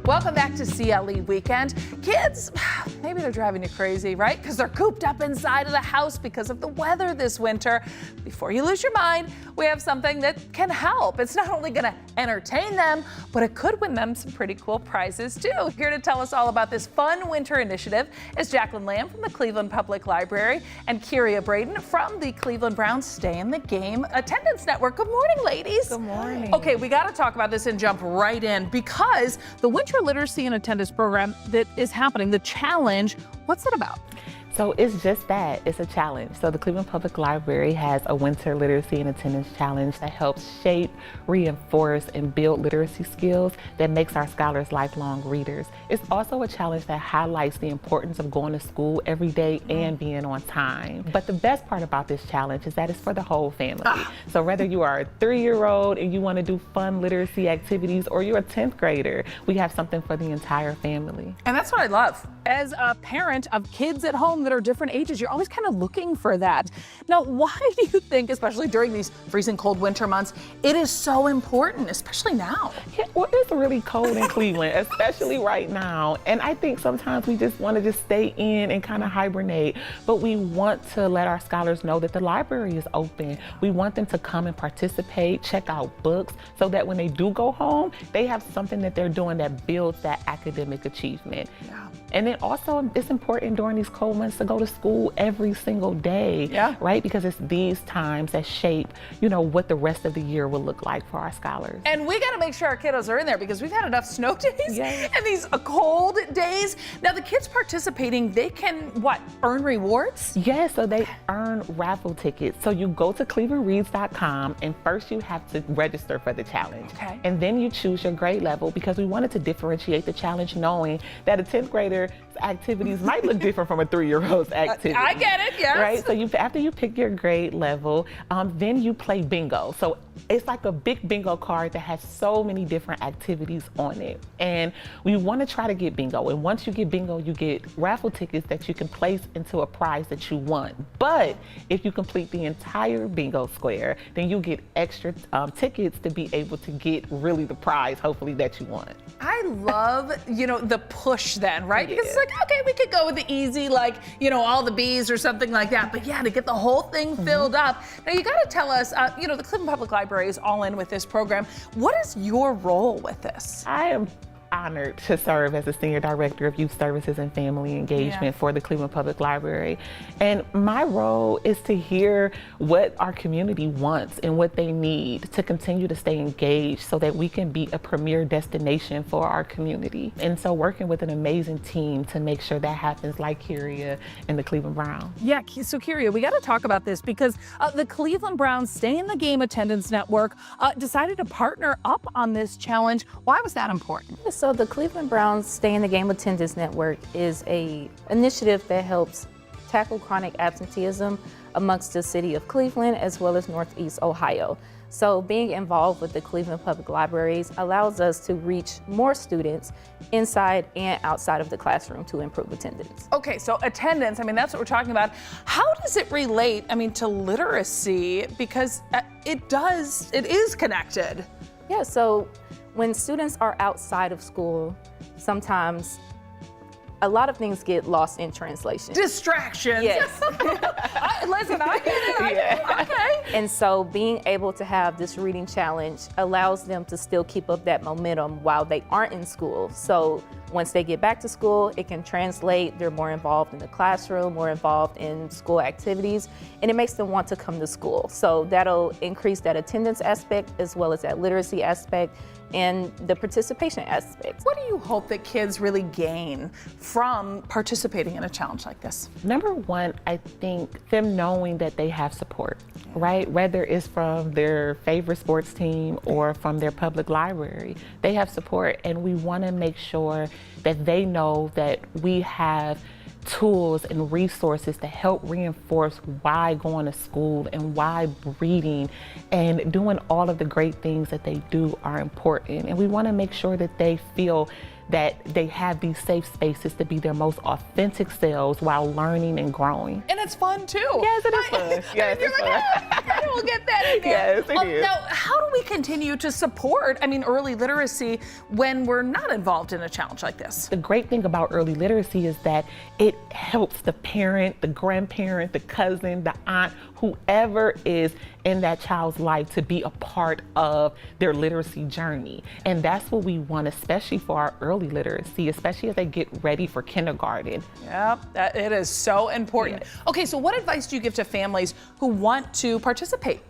Welcome back to CLE Weekend. Kids, maybe they're driving you crazy, right? Because they're cooped up inside of the house because of the weather this winter. Before you lose your mind, we have something that can help. It's not only going to entertain them, but it could win them some pretty cool prizes too. Here to tell us all about this fun winter initiative is Jacqueline Lamb from the Cleveland Public Library and Kyria Braden from the Cleveland Browns Stay in the Game Attendance Network. Good morning, ladies. Good morning. Okay, we got to talk about this and jump right in because the Winter Literacy and Attendance program that is happening, the challenge, what's it about? So it's just that, it's a challenge. So the Cleveland Public Library has a Winter Literacy and Attendance Challenge that helps shape, reinforce, and build literacy skills that makes our scholars lifelong readers. It's also a challenge that highlights the importance of going to school every day and being on time. But the best part about this challenge is that it's for the whole family. So whether you are a 3-year-old and you want to do fun literacy activities, or you're a 10th grader, we have something for the entire family. And that's what I love. As a parent of kids at home that are different ages, you're always kind of looking for that. Now, why do you think, especially during these freezing cold winter months, it is so important, especially now? Yeah, well, it's really cold in Cleveland, especially right now. And I think sometimes we just want to stay in and kind of hibernate. But we want to let our scholars know that the library is open. We want them to come and participate, check out books, so that when they do go home, they have something that they're doing that builds that academic achievement. Yeah. And then also, it's important during these cold months to go to school every single day, right? Because it's these times that shape, you know, what the rest of the year will look like for our scholars. And we got to make sure our kiddos are in there because we've had enough snow days and these cold days. Now, the kids participating, they can, what, earn rewards? Yes, so they earn raffle tickets. So you go to clevelandreads.com and first you have to register for the challenge. Okay. And then you choose your grade level, because we wanted to differentiate the challenge, knowing that a 10th grader activities might look different from a 3-year-old's activity. I get it, yes. Right, so after you pick your grade level, then you play bingo. So it's like a big bingo card that has so many different activities on it. And we want to try to get bingo. And once you get bingo, you get raffle tickets that you can place into a prize that you want. But if you complete the entire bingo square, then you get extra tickets to be able to get really the prize, hopefully, that you want. I love, you know, the push then, right? Because it's like, okay, we could go with the easy, like, you know, all the B's or something like that. But yeah, to get the whole thing filled up. Now, you got to tell us, you know, the Cleveland Public Library is all in with this program. What is your role with this? I am honored to serve as the Senior Director of Youth Services and Family Engagement for the Cleveland Public Library. And my role is to hear what our community wants and what they need to continue to stay engaged so that we can be a premier destination for our community. And so working with an amazing team to make sure that happens, like Kyria and the Cleveland Browns. Yeah, so Kyria, we got to talk about this because the Cleveland Browns Stay in the Game Attendance Network decided to partner up on this challenge. Why was that important? So the Cleveland Browns Stay in the Game Attendance Network is an initiative that helps tackle chronic absenteeism amongst the city of Cleveland as well as Northeast Ohio. So being involved with the Cleveland Public Libraries allows us to reach more students inside and outside of the classroom to improve attendance. Okay, so attendance, I mean, that's what we're talking about. How does it relate, I mean, to literacy? Because it is connected. Yeah, so when students are outside of school, sometimes a lot of things get lost in translation. Distractions. Yes. Listen, I get it. I get it. Okay. And so being able to have this reading challenge allows them to still keep up that momentum while they aren't in school. So once they get back to school, it can translate. They're more involved in the classroom, more involved in school activities, and it makes them want to come to school. So that'll increase that attendance aspect as well as that literacy aspect and the participation aspect. What do you hope that kids really gain from participating in a challenge like this? Number one, I think them knowing that they have support, right? Whether it's from their favorite sports team or from their public library, they have support, and we want to make sure that they know that we have tools and resources to help reinforce why going to school and why reading and doing all of the great things that they do are important. And we want to make sure that they feel that they have these safe spaces to be their most authentic selves while learning and growing. And it's fun too. Yes, it is fun. Yes, You're it's like, fun. we'll get that in there. Yes, it is. Now, how do we continue to support, early literacy when we're not involved in a challenge like this? The great thing about early literacy is that it helps the parent, the grandparent, the cousin, the aunt, whoever is in that child's life to be a part of their literacy journey. And that's what we want, especially for our early literacy, especially as they get ready for kindergarten. Yep, it is so important. Yes. Okay, so what advice do you give to families who want to participate?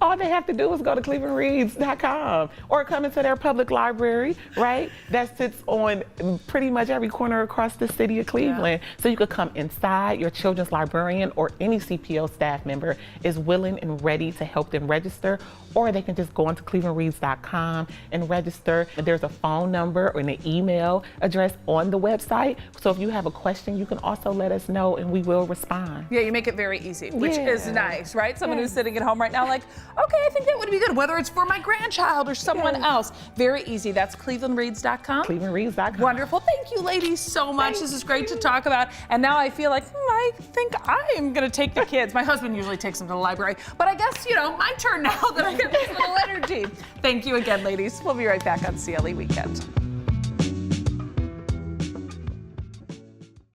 All they have to do is go to clevelandreads.com or come into their public library, right? That sits on pretty much every corner across the city of Cleveland. So you could come inside. Your children's librarian or any CPO staff member is willing and ready to help them register, or they can just go onto clevelandreads.com and register. There's a phone number or an email address on the website. So if you have a question, you can also let us know and we will respond. Yeah, you make it very easy, which is Yeah. nice, right? Someone Yeah. who's sitting at home right now like, okay, I think that would be good, whether it's for my grandchild or someone Yeah. else. Very easy. That's clevelandreads.com. clevelandreads.com. Wonderful. Thank you, ladies, so much. This is great to talk about. And now I feel like, I think I am going to take the kids. My husband usually takes them to the library. But I guess, my turn now that I get this little energy. Thank you again, ladies. We'll be right back on CLE Weekend.